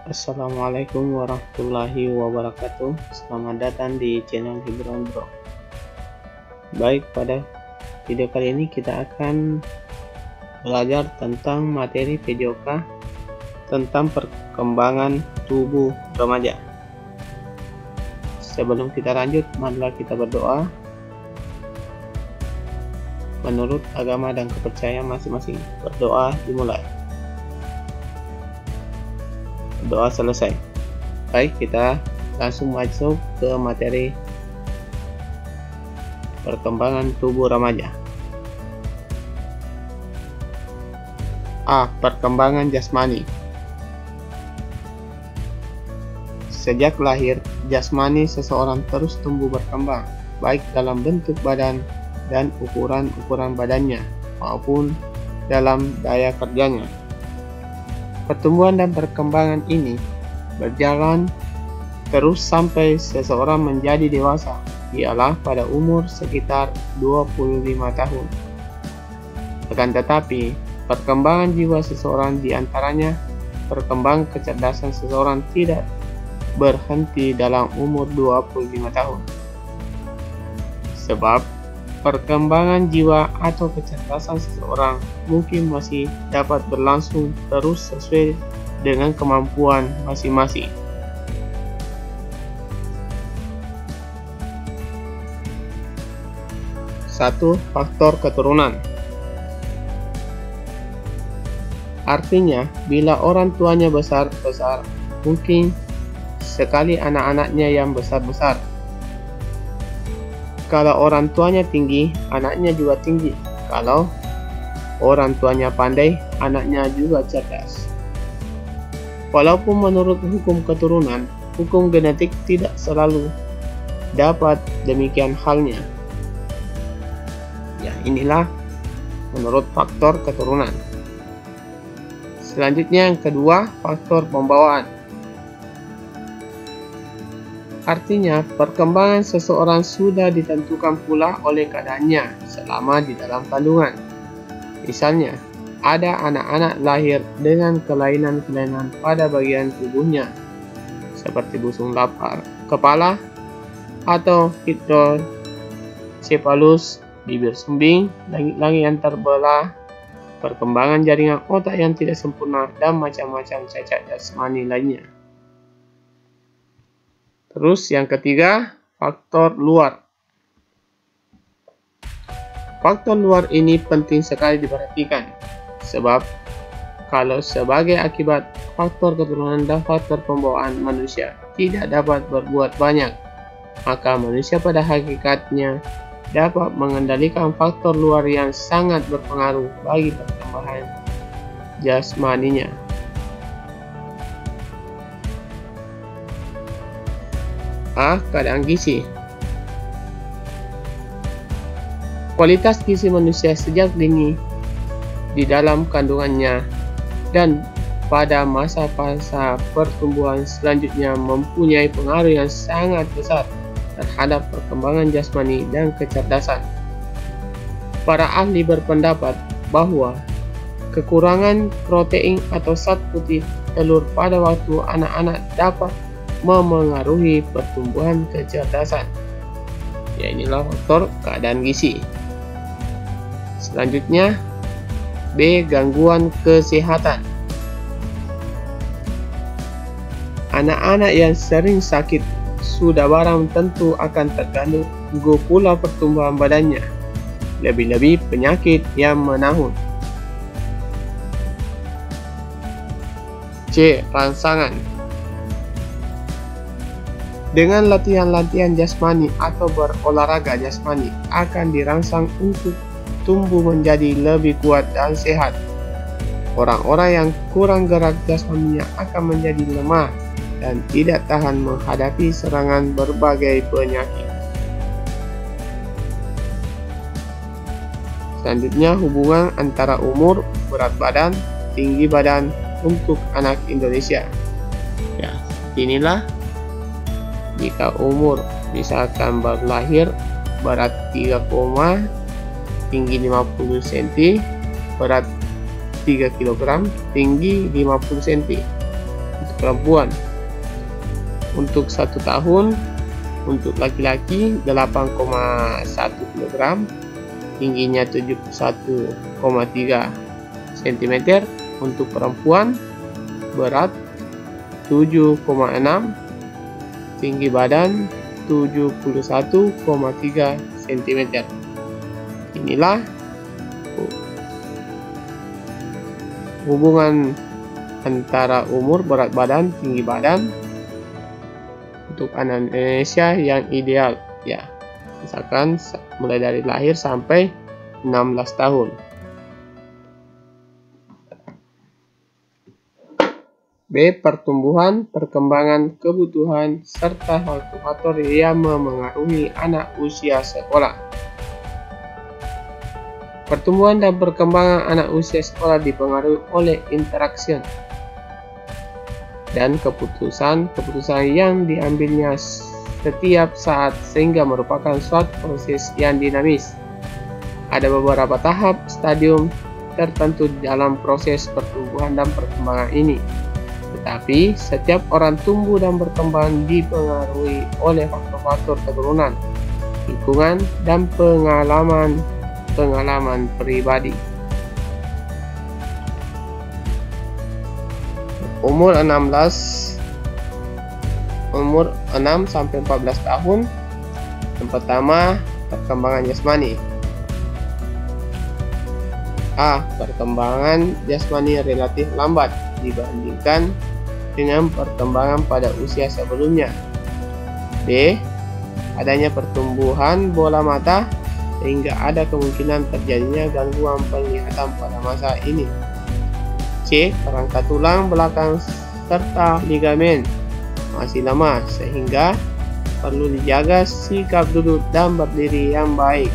Assalamualaikum warahmatullahi wabarakatuh. Selamat datang di channel Hiburan Bro. Baik, pada video kali ini kita akan belajar tentang materi PJOK tentang perkembangan tubuh remaja. Sebelum kita lanjut, marilah kita berdoa menurut agama dan kepercayaan masing-masing. Berdoa dimulai. Doa selesai. Baik, kita langsung masuk ke materi perkembangan tubuh remaja. A. Perkembangan jasmani. Sejak lahir, jasmani seseorang terus tumbuh berkembang, baik dalam bentuk badan dan ukuran badannya, maupun dalam daya kerjanya. Pertumbuhan dan perkembangan ini berjalan terus sampai seseorang menjadi dewasa, ialah pada umur sekitar 25 tahun. Akan tetapi, perkembangan jiwa seseorang, diantaranya perkembangan kecerdasan seseorang, tidak berhenti dalam umur 25 tahun. Sebab perkembangan jiwa atau kecerdasan seseorang mungkin masih dapat berlangsung terus sesuai dengan kemampuan masing-masing. Satu, faktor keturunan. Artinya, bila orang tuanya besar-besar, mungkin sekali anak-anaknya yang besar-besar. Kalau orang tuanya tinggi, anaknya juga tinggi. Kalau orang tuanya pandai, anaknya juga cerdas. Walaupun menurut hukum keturunan, hukum genetik tidak selalu dapat demikian halnya. Ya, inilah menurut faktor keturunan. Selanjutnya yang kedua, faktor pembawaan. Artinya, perkembangan seseorang sudah ditentukan pula oleh keadaannya selama di dalam kandungan. Misalnya, ada anak-anak lahir dengan kelainan-kelainan pada bagian tubuhnya, seperti busung lapar kepala atau hidrocephalus, bibir sumbing, langit-langit yang terbelah, perkembangan jaringan otak yang tidak sempurna, dan macam-macam cacat jasmani lainnya. Terus yang ketiga, faktor luar. Faktor luar ini penting sekali diperhatikan, sebab kalau sebagai akibat faktor keturunan dan faktor pembawaan manusia tidak dapat berbuat banyak, maka manusia pada hakikatnya dapat mengendalikan faktor luar yang sangat berpengaruh bagi perkembangan jasmaninya. A. Keadaan gizi. Kualitas gizi manusia sejak dini di dalam kandungannya dan pada masa-masa pertumbuhan selanjutnya mempunyai pengaruh yang sangat besar terhadap perkembangan jasmani dan kecerdasan. Para ahli berpendapat bahwa kekurangan protein atau zat putih telur pada waktu anak-anak dapat memengaruhi pertumbuhan kecerdasan. Ya, inilah faktor keadaan gizi. Selanjutnya, B. Gangguan kesehatan. Anak-anak yang sering sakit sudah barang tentu akan terganggu pula pertumbuhan badannya, lebih-lebih penyakit yang menahun. C. Rangsangan. Dengan latihan-latihan jasmani atau berolahraga jasmani akan dirangsang untuk tumbuh menjadi lebih kuat dan sehat. Orang-orang yang kurang gerak jasmaninya akan menjadi lemah dan tidak tahan menghadapi serangan berbagai penyakit. Selanjutnya, hubungan antara umur, berat badan, tinggi badan untuk anak Indonesia. Ya, inilah jika umur misalkan baru lahir, berat 3, tinggi 50 cm, berat 3 kg, tinggi 50 cm. Untuk perempuan. Untuk 1 tahun, untuk laki-laki 8,1 kg, tingginya 71,3 cm. Untuk perempuan berat 7,6, tinggi badan 71,3 cm. Inilah hubungan antara umur, berat badan, tinggi badan untuk anak Indonesia yang ideal, ya. Misalkan mulai dari lahir sampai 16 tahun. B. Pertumbuhan, perkembangan, kebutuhan, serta faktor-faktor yang memengaruhi anak usia sekolah. Pertumbuhan dan perkembangan anak usia sekolah dipengaruhi oleh interaksi dan keputusan yang diambilnya setiap saat, sehingga merupakan suatu proses yang dinamis. Ada beberapa tahap stadium tertentu dalam proses pertumbuhan dan perkembangan ini. Tetapi setiap orang tumbuh dan berkembang dipengaruhi oleh faktor-faktor keturunan, lingkungan, dan pengalaman pribadi. Umur 6 sampai 14 tahun. Yang pertama, perkembangan jasmani. A. Perkembangan jasmani relatif lambat dibandingkan dengan perkembangan pada usia sebelumnya. B. Adanya pertumbuhan bola mata sehingga ada kemungkinan terjadinya gangguan penglihatan pada masa ini. C. Kerangka tulang belakang serta ligamen masih lemah sehingga perlu dijaga sikap duduk dan berdiri yang baik.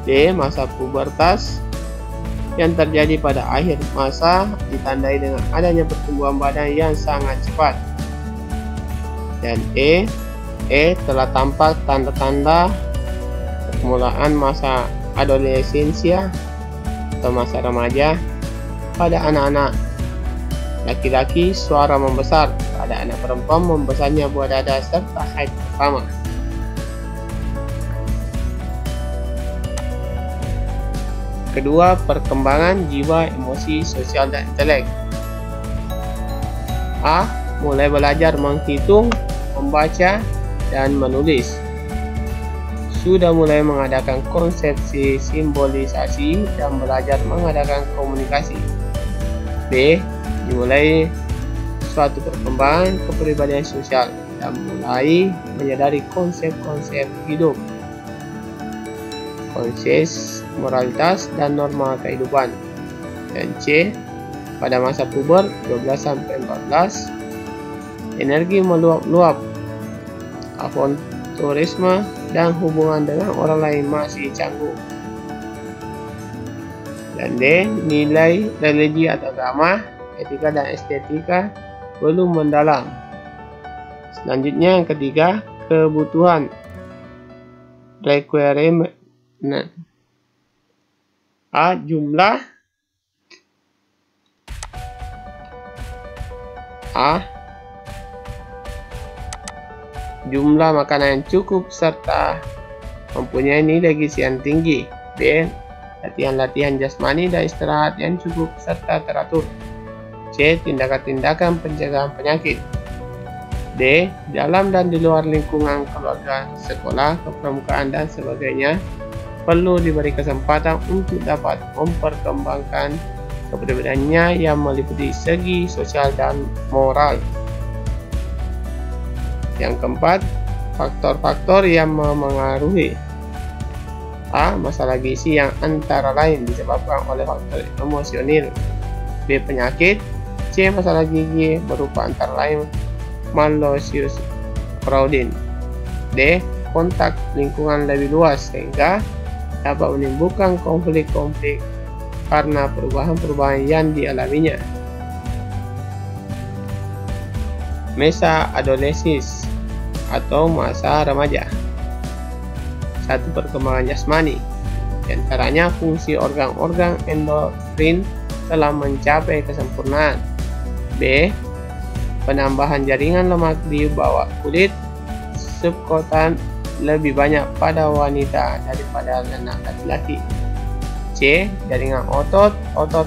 D. Masa pubertas yang terjadi pada akhir masa ditandai dengan adanya pertumbuhan badan yang sangat cepat. Dan E. Telah tampak tanda-tanda permulaan masa adolescensia atau masa remaja pada anak-anak laki-laki, suara membesar. Pada anak perempuan, membesarnya buah dada serta haid pertama. Kedua, perkembangan jiwa, emosi, sosial, dan intelek. A. Mulai belajar menghitung, membaca, dan menulis. Sudah mulai mengadakan konsepsi simbolisasi dan belajar mengadakan komunikasi. B. Dimulai suatu perkembangan kepribadian sosial dan mulai menyadari konsep-konsep hidup, konsep moralitas dan norma kehidupan. Dan C. Pada masa puber 12-14, energi meluap-luap, avanturisme dan hubungan dengan orang lain masih canggung. Dan D. Nilai religi atau agama, etika dan estetika belum mendalam. Selanjutnya yang ketiga, kebutuhan, requirement. A. Jumlah makanan yang cukup serta mempunyai nilai gizi yang tinggi. B. Latihan-latihan jasmani dan istirahat yang cukup serta teratur. C. Tindakan-tindakan pencegahan penyakit. D. Dalam dan di luar lingkungan keluarga, sekolah, kepramukaan, dan sebagainya perlu diberi kesempatan untuk dapat memperkembangkan kepribadiannya yang meliputi segi sosial dan moral. Yang keempat, faktor-faktor yang memengaruhi. A. Masalah gizi yang antara lain disebabkan oleh faktor emosional. B. Penyakit. C. Masalah gigi berupa antara lain malnutrition, crowding. D. Kontak lingkungan lebih luas sehingga dapat menimbulkan konflik-konflik karena perubahan-perubahan yang dialaminya. Masa adolescens atau masa remaja. 1. Perkembangan jasmani. Di antaranya fungsi organ-organ endokrin telah mencapai kesempurnaan. B. penambahan jaringan lemak di bawah kulit subkutan lebih banyak pada wanita daripada anak laki-laki. C. Jaringan otot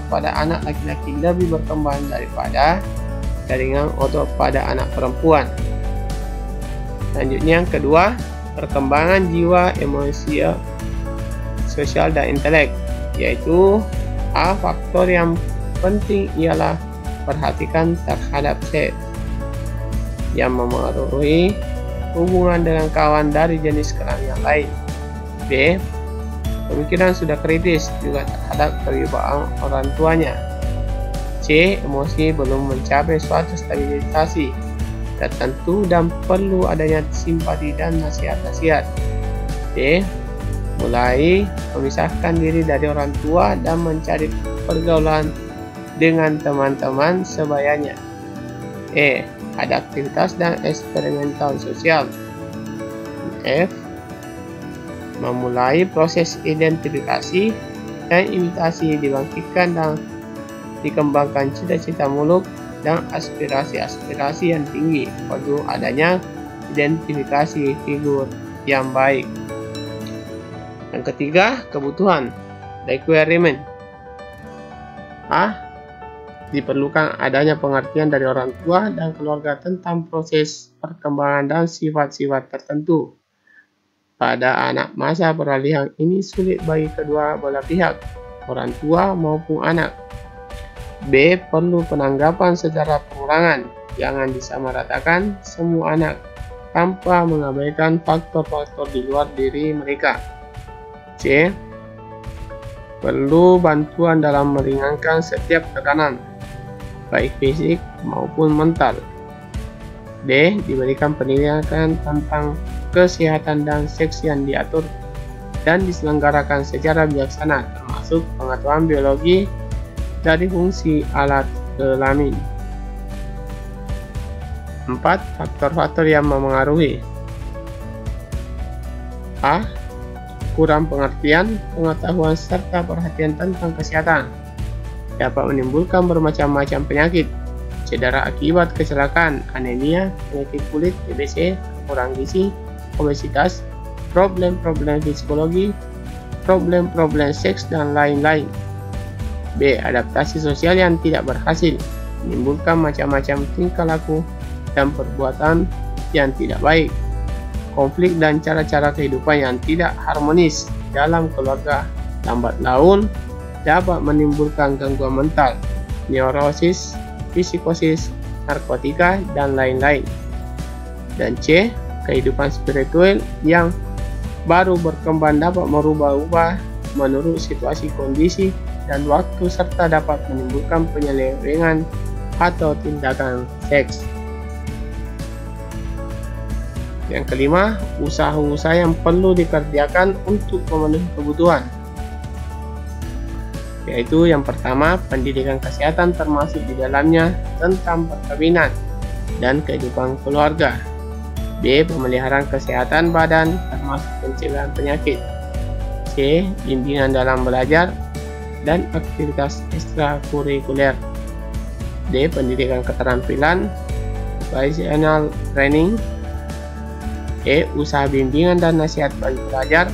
pada anak laki-laki lebih berkembang daripada jaringan otot pada anak perempuan. Selanjutnya yang kedua, perkembangan jiwa, emosi, sosial dan intelek, yaitu A. Faktor yang penting ialah perhatikan terhadap seks yang memengaruhi hubungan dengan kawan dari jenis kelamin yang lain. B. Pemikiran sudah kritis juga terhadap kewibawaan orang tuanya. C. Emosi belum mencapai suatu stabilisasi tertentu dan perlu adanya simpati dan nasihat-nasihat. D. Mulai memisahkan diri dari orang tua dan mencari pergaulan dengan teman-teman sebayanya. E. Ada aktivitas dan eksperimental sosial. F. Memulai proses identifikasi dan imitasi, dibangkitkan dan dikembangkan cita-cita muluk dan aspirasi-aspirasi yang tinggi, perlu adanya identifikasi figur yang baik. Yang ketiga, kebutuhan, requirement. A. Diperlukan adanya pengertian dari orang tua dan keluarga tentang proses perkembangan dan sifat-sifat tertentu. Pada anak masa peralihan ini sulit bagi kedua belah pihak, orang tua maupun anak. B. Perlu penanggapan secara perorangan, jangan disamaratakan semua anak tanpa mengabaikan faktor-faktor di luar diri mereka. C. Perlu bantuan dalam meringankan setiap tekanan, baik fisik maupun mental. D. Diberikan pendidikan tentang kesehatan dan seks yang diatur dan diselenggarakan secara bijaksana, termasuk pengetahuan biologi dari fungsi alat kelamin. 4. Faktor-faktor yang memengaruhi. A. Kurang pengertian, pengetahuan, serta perhatian tentang kesehatan dapat menimbulkan bermacam-macam penyakit, cedera akibat kecelakaan, anemia, penyakit kulit, TBC, kurang gizi, obesitas, problem-problem psikologi, problem-problem seks, dan lain-lain. B. Adaptasi sosial yang tidak berhasil, menimbulkan macam-macam tingkah laku dan perbuatan yang tidak baik, konflik dan cara-cara kehidupan yang tidak harmonis dalam keluarga, lambat laun dapat menimbulkan gangguan mental, neurosis, psikosis, narkotika, dan lain-lain. Dan C. Kehidupan spiritual yang baru berkembang dapat merubah-ubah menurut situasi, kondisi, dan waktu, serta dapat menimbulkan penyelewengan atau tindakan seks. Yang kelima, usaha-usaha yang perlu dikerjakan untuk memenuhi kebutuhan, yaitu yang pertama, pendidikan kesehatan termasuk di dalamnya tentang perkawinan dan kehidupan keluarga. B. Pemeliharaan kesehatan badan termasuk pencegahan penyakit. C. Bimbingan dalam belajar dan aktivitas ekstrakurikuler. D. Pendidikan keterampilan, vocational training. E. Usaha bimbingan dan nasihat bagi pelajar.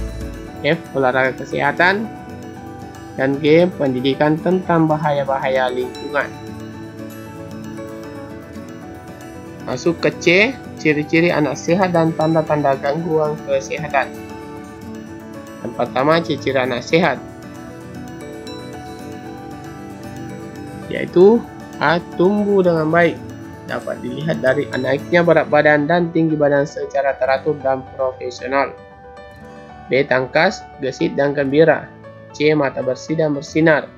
F. Olahraga kesehatan. Dan G. Pendidikan tentang bahaya-bahaya lingkungan. Masuk ke C. Ciri-ciri anak sehat dan tanda-tanda gangguan kesehatan. Yang pertama, ciri anak sehat, yaitu A. Tumbuh dengan baik, dapat dilihat dari naiknya berat badan dan tinggi badan secara teratur dan profesional. B. Tangkas, gesit, dan gembira. C. Mata bersih dan bersinar.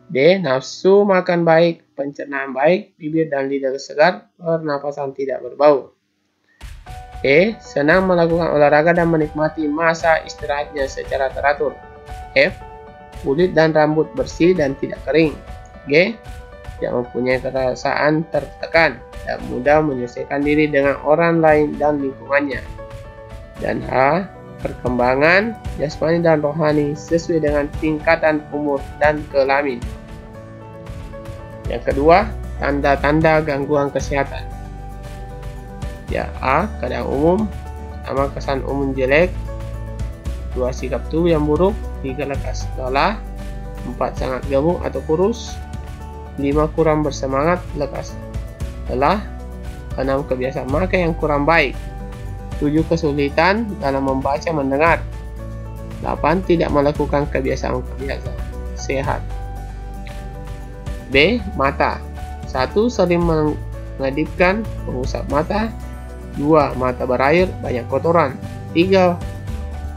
D. Nafsu makan baik, pencernaan baik, bibir dan lidah segar, pernapasan tidak berbau. E. Senang melakukan olahraga dan menikmati masa istirahatnya secara teratur. F. Kulit dan rambut bersih dan tidak kering. G. Tidak mempunyai perasaan tertekan dan mudah menyesuaikan diri dengan orang lain dan lingkungannya. Dan H. Perkembangan jasmani dan rohani sesuai dengan tingkatan umur dan kelamin. Yang kedua, Tanda-tanda gangguan kesehatan. Ya, A. Keadaan umum. Pertama, kesan umum jelek. 2. Sikap tubuh yang buruk. 3. Lekas lelah. 4. Sangat gemuk atau kurus. 5. Kurang bersemangat, lekas lelah. 6. Kebiasaan makan yang kurang baik. 7. Kesulitan dalam membaca mendengar. 8. Tidak melakukan kebiasaan-kebiasaan sehat. B. Mata. 1. Sering mengedipkan, mengusap mata. 2. Mata berair, banyak kotoran. 3.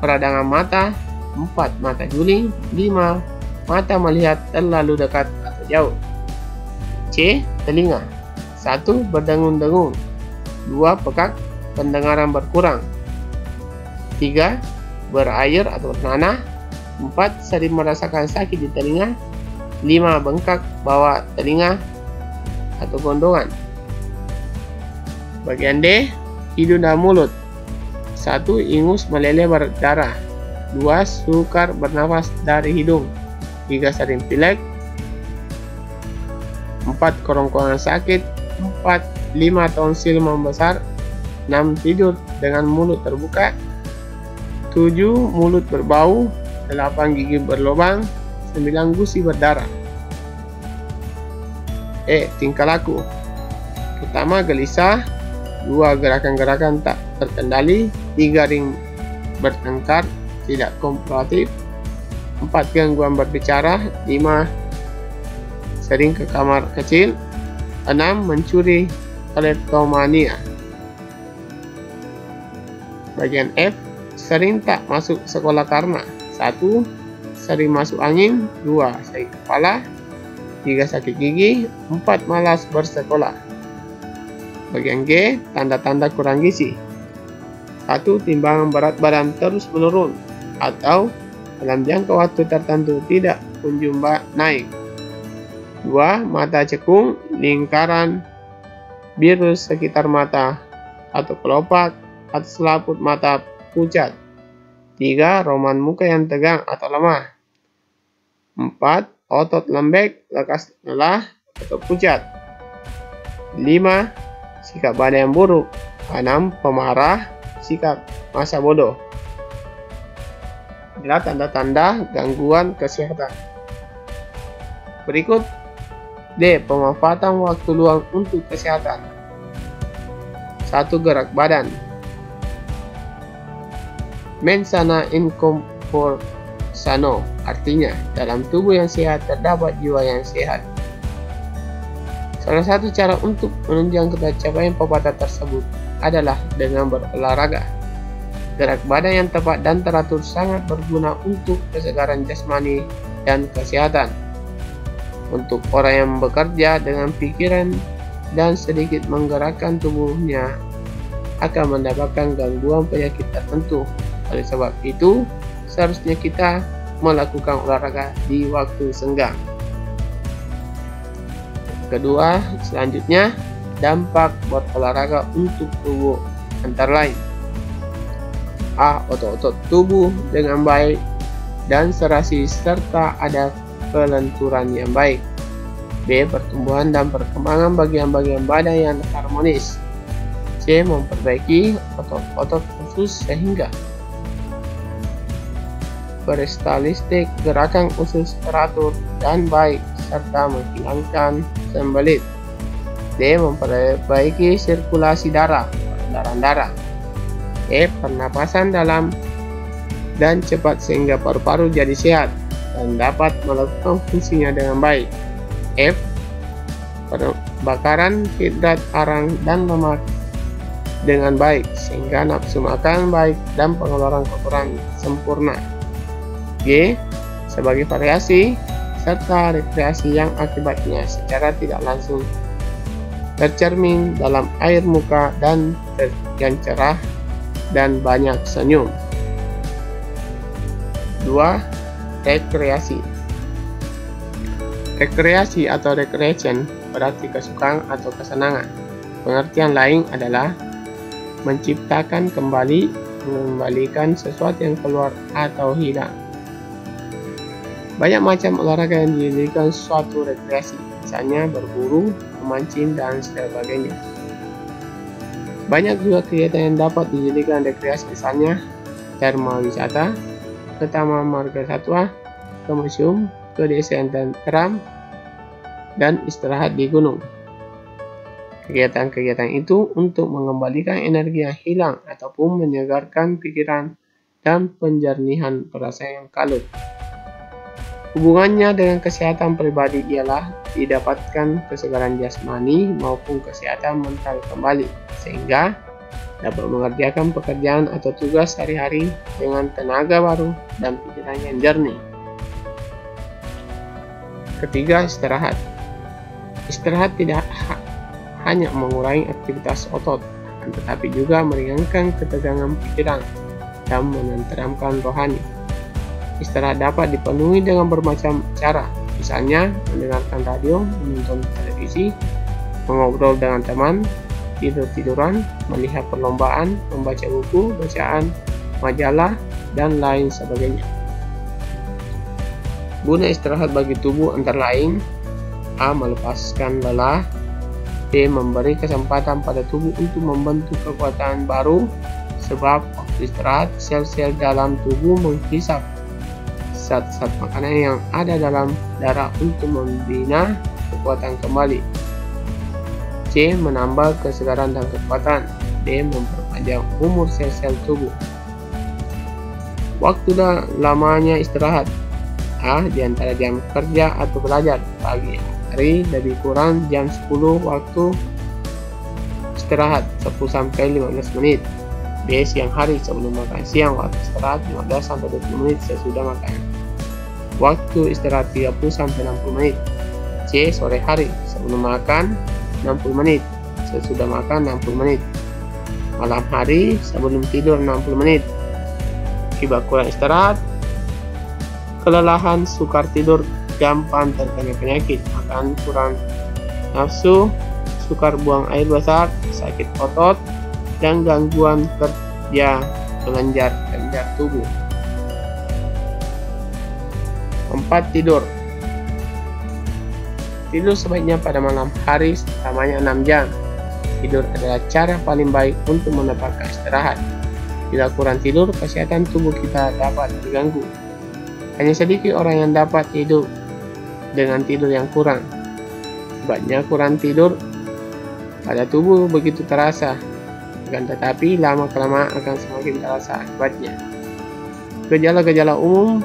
Peradangan mata. 4. Mata juling. 5. Mata melihat terlalu dekat atau jauh. C. Telinga. 1. Berdengung-dengung. 2. Pekak, pendengaran berkurang. 3. Berair atau bernanah. 4. Sering merasakan sakit di telinga. 5. Bengkak bawah telinga atau gondongan. Bagian D. Hidung dan mulut. 1. Ingus meleleh berdarah. 2. Sukar bernafas dari hidung. 3. Sering pilek. 4. Kerongkongan sakit. 5. Tonsil membesar. 6. Tidur dengan mulut terbuka. 7. Mulut berbau. 8. Gigi berlubang. 9. Gusi berdarah. E. Tingkah laku. Pertama, gelisah. 2. Gerakan-gerakan tak terkendali. 3. Ring bertengkar, tidak kooperatif. 4. Gangguan berbicara. 5. Sering ke kamar kecil. 6. Mencuri, kleptomania. Bagian F. Sering tak masuk sekolah karena 1. Sering masuk angin. 2. Sakit kepala. 3. Sakit gigi. 4. Malas bersekolah. Bagian G. Tanda-tanda kurang gizi. 1. Timbangan berat badan terus menurun atau dalam jangka waktu tertentu tidak kunjung naik. 2. Mata cekung, lingkaran biru sekitar mata atau kelopak atau selaput mata pucat. 3. Roman muka yang tegang atau lemah. 4. Otot lembek, lekas lelah atau pucat. 5. Sikap badan yang buruk. 6. Pemarah, sikap masa bodoh. Inilah tanda-tanda gangguan kesehatan. Berikut D. Pemanfaatan waktu luang untuk kesehatan. 1. Gerak badan. Mens sana in corpore sano, artinya dalam tubuh yang sehat terdapat jiwa yang sehat. Salah satu cara untuk menunjang capaian pepatah tersebut adalah dengan berolahraga. Gerak badan yang tepat dan teratur sangat berguna untuk kesegaran jasmani dan kesehatan. Untuk orang yang bekerja dengan pikiran dan sedikit menggerakkan tubuhnya akan mendapatkan gangguan penyakit tertentu. Oleh sebab itu, seharusnya kita melakukan olahraga di waktu senggang. Kedua, selanjutnya, dampak berolahraga untuk tubuh antara lain. A. Otot-otot tubuh dengan baik dan serasi serta ada kelenturan yang baik. B. Pertumbuhan dan perkembangan bagian-bagian badan yang harmonis. C. Memperbaiki otot-otot usus sehingga peristaltik gerakan usus teratur dan baik serta menghilangkan sembelit. D. Memperbaiki sirkulasi darah, peredaran darah. E. Pernapasan dalam dan cepat sehingga paru-paru jadi sehat dan dapat melakukan fungsinya dengan baik. F. Pembakaran hidrat arang dan lemak dengan baik sehingga nafsu makan baik dan pengeluaran kotoran sempurna. G. Sebagai variasi serta rekreasi yang akibatnya secara tidak langsung tercermin dalam air muka dan yang cerah dan banyak senyum. 2. Rekreasi. Rekreasi atau recreation berarti kesukaan atau kesenangan. Pengertian lain adalah menciptakan kembali, mengembalikan sesuatu yang keluar atau hilang. Banyak macam olahraga yang dijadikan suatu rekreasi. misalnya berburu, memancing, dan sebagainya. Banyak juga kegiatan yang dapat dijadikan rekreasi, misalnya terma wisata, ke taman marga satwa, ke museum, ke desa yang tenteram, dan istirahat di gunung. Kegiatan-kegiatan itu untuk mengembalikan energi yang hilang ataupun menyegarkan pikiran dan penjernihan perasaan yang kalut. Hubungannya dengan kesehatan pribadi ialah didapatkan kesegaran jasmani maupun kesehatan mental kembali, sehingga dapat mengerjakan pekerjaan atau tugas sehari-hari dengan tenaga baru dan pikiran yang jernih. Ketiga, istirahat. Istirahat tidak hanya mengurangi aktivitas otot, tetapi juga meringankan ketegangan pikiran dan menenteramkan rohani. Istirahat dapat dipenuhi dengan bermacam cara, misalnya mendengarkan radio, menonton televisi, mengobrol dengan teman, tidur-tiduran, melihat perlombaan, membaca buku, bacaan, majalah, dan lain sebagainya. Guna istirahat bagi tubuh antara lain: A. Melepaskan lelah. B. Memberi kesempatan pada tubuh untuk membentuk kekuatan baru, sebab waktu istirahat sel-sel dalam tubuh menghisap zat-zat makanan yang ada dalam darah untuk membina kekuatan kembali. C. Menambah kesegaran dan kekuatan. D. Memperpanjang umur sel-sel tubuh. Waktu dan lamanya istirahat: A. Di antara jam kerja atau belajar. Pagi hari lebih kurang jam 10 waktu istirahat 10-15 menit. B. Siang hari sebelum makan siang, waktu istirahat 15-20 menit sesudah makan. Waktu istirahat 30-60 menit. C. Sore hari sebelum makan 60 menit, sesudah makan 60 menit. Malam hari sebelum tidur 60 menit. Akibat kurang istirahat, kelelahan, sukar tidur, gampang terkena penyakit, makan kurang nafsu, sukar buang air besar, sakit otot, dan gangguan kerja kelenjar-kelenjar tubuh. 4. Tidur. Tidur sebaiknya pada malam hari selamanya 6 jam. Tidur adalah cara paling baik untuk mendapatkan istirahat. Bila kurang tidur, kesehatan tubuh kita dapat terganggu. Hanya sedikit orang yang dapat hidup dengan tidur yang kurang. Sebabnya kurang tidur pada tubuh begitu terasa, akan tetapi lama-kelamaan akan semakin terasa akibatnya. Gejala-gejala umum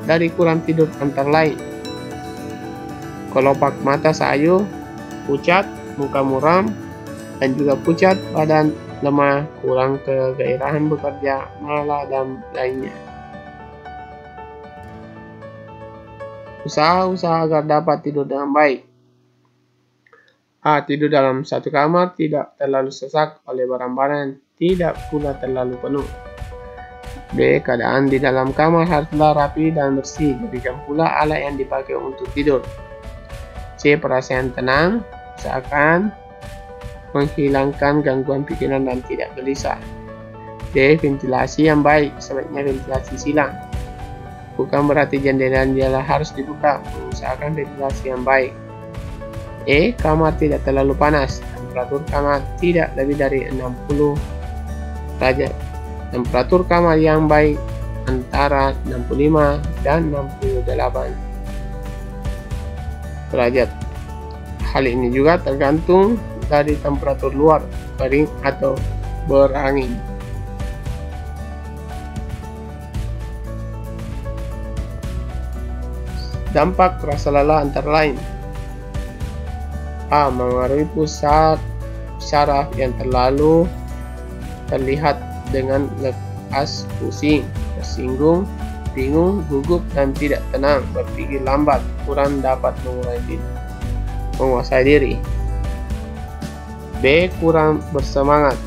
dari kurang tidur antara lain: kelopak mata sayu, pucat, muka muram, dan juga pucat badan, lemah, kurang kegairahan bekerja, malah, dan lainnya. Usaha-usaha agar dapat tidur dengan baik: A. Tidur dalam satu kamar, tidak terlalu sesak oleh barang-barang, tidak pula terlalu penuh. B. Keadaan di dalam kamar haruslah rapi dan bersih, demikian pula alat yang dipakai untuk tidur. C. Perasaan tenang, seakan menghilangkan gangguan pikiran dan tidak gelisah. D. Ventilasi yang baik, sebaiknya ventilasi silang. Bukan berarti jendela harus dibuka, mengusahakan ventilasi yang baik. E. Kamar tidak terlalu panas, temperatur kamar tidak lebih dari 60 derajat. Temperatur kamar yang baik antara 65 dan 68 derajat. Hal ini juga tergantung dari temperatur luar, kering atau berangin. Dampak rasa lelah antara lain: A. Mengaruhi pusat syaraf yang terlalu terlihat dengan lekas, pusing, tersinggung, bingung, gugup, dan tidak tenang, berpikir lambat, kurang dapat menguasai diri. B. Kurang bersemangat,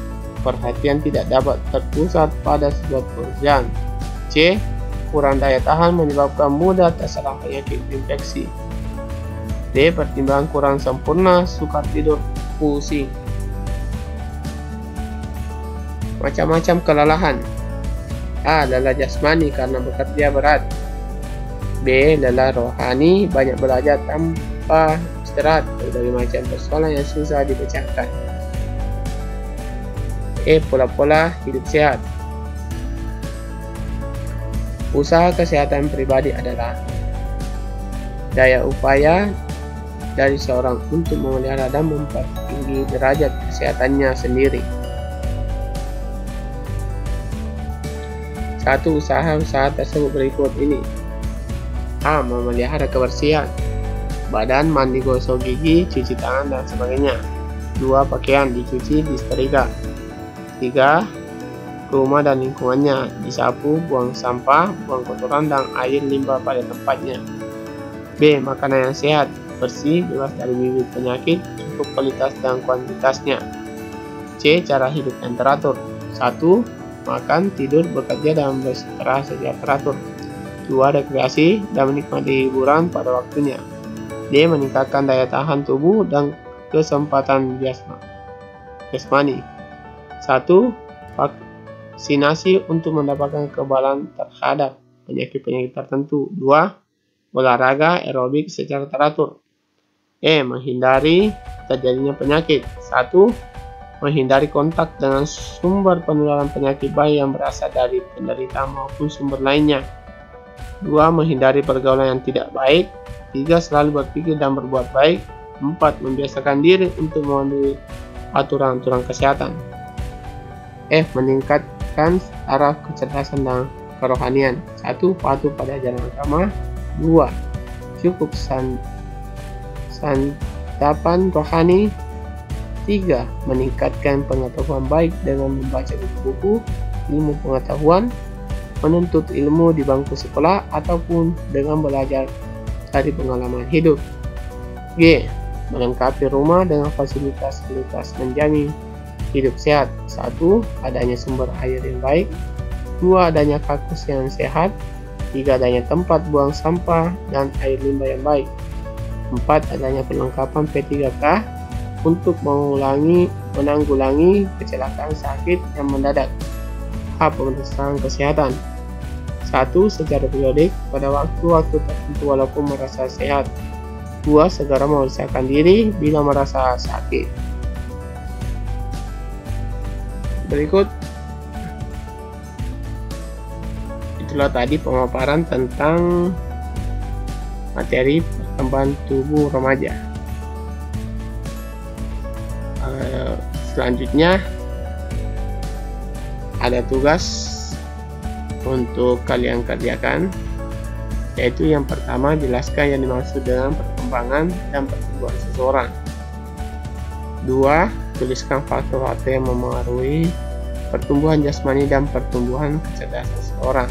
perhatian tidak dapat terpusat pada sebuah pekerjaan. C. Kurang daya tahan, menyebabkan mudah terserang penyakit infeksi. D. Pertimbangan kurang sempurna, sukar tidur, pusing. Macam-macam kelelahan: A. Lelah jasmani karena bekerja berat. B. Lelah rohani, banyak belajar tanpa istirahat, berbagai macam persoalan yang susah dipecahkan. Pola-pola hidup sehat. Usaha kesehatan pribadi adalah daya upaya dari seorang untuk memelihara dan mempertinggi derajat kesehatannya sendiri. Satu usaha tersebut berikut ini. A. Memelihara kebersihan. Badan, mandi, gosok gigi, cuci tangan, dan sebagainya. 2. Pakaian dicuci, disetrika. 3. Rumah dan lingkungannya disapu, buang sampah, buang kotoran dan air limbah pada tempatnya. B. Makanan yang sehat, bersih, bebas dari bibit penyakit, cukup kualitas dan kuantitasnya. C. Cara hidup yang teratur. 1. Makan, tidur, bekerja, dan beristirahat secara teratur. 2. Rekreasi dan menikmati hiburan pada waktunya. D. Meningkatkan daya tahan tubuh dan kesempatan jasmani. 1. Vaksinasi untuk mendapatkan kekebalan terhadap penyakit-penyakit tertentu. 2. Olahraga aerobik secara teratur. Menghindari terjadinya penyakit. 1. Menghindari kontak dengan sumber penularan penyakit baik yang berasal dari penderita maupun sumber lainnya. 2. Menghindari pergaulan yang tidak baik. 3. Selalu berpikir dan berbuat baik. 4. Membiasakan diri untuk mematuhi aturan-aturan kesehatan. Meningkatkan taraf kecerdasan dan kerohanian. 1. Patuh pada ajaran agama. 2. Cukup santapan rohani. 3. Meningkatkan pengetahuan baik dengan membaca buku-buku ilmu pengetahuan, menuntut ilmu di bangku sekolah, ataupun dengan belajar dari pengalaman hidup. G. Melengkapi rumah dengan fasilitas-fasilitas menjamin hidup sehat. 1. Adanya sumber air yang baik. 2. Adanya kakus yang sehat. 3. Adanya tempat buang sampah dan air limbah yang baik. 4. Adanya perlengkapan P3K untuk menanggulangi kecelakaan sakit yang mendadak. Pemeriksaan kesehatan. 1. Secara periodik pada waktu-waktu tertentu walaupun merasa sehat. 2. Segera memeriksakan diri bila merasa sakit. Berikut itulah tadi pemaparan tentang materi perkembangan tubuh remaja. Selanjutnya ada tugas untuk kalian kerjakan, yaitu yang pertama, jelaskan yang dimaksud dengan perkembangan dan pertumbuhan seseorang. 2. Tuliskan faktor-faktor yang memengaruhi pertumbuhan jasmani dan pertumbuhan kecerdasan seseorang.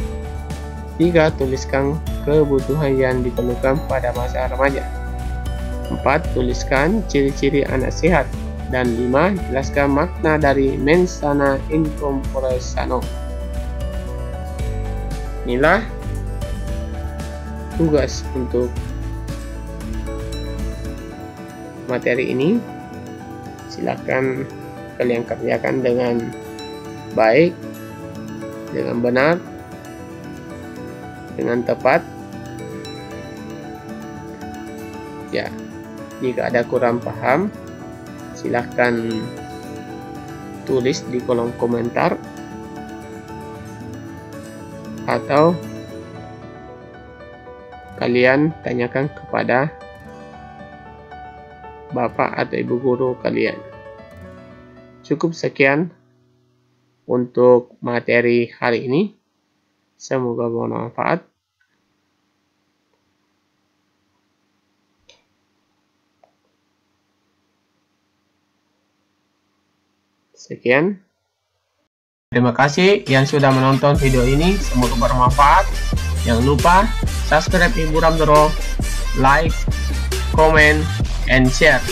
3. Tuliskan kebutuhan yang diperlukan pada masa remaja. 4. Tuliskan ciri-ciri anak sehat. Dan 5. Jelaskan makna dari mens sana in corpore sano. Inilah tugas untuk materi ini. Silakan kalian kerjakan dengan baik, dengan benar, dengan tepat. Ya, jika ada kurang paham, silahkan tulis di kolom komentar atau kalian tanyakan kepada bapak atau ibu guru kalian. Cukup sekian untuk materi hari ini. Semoga bermanfaat. Sekian. Terima kasih yang sudah menonton video ini. Semoga bermanfaat. Jangan lupa subscribe Ibu Ramdoro, like, comment, and share.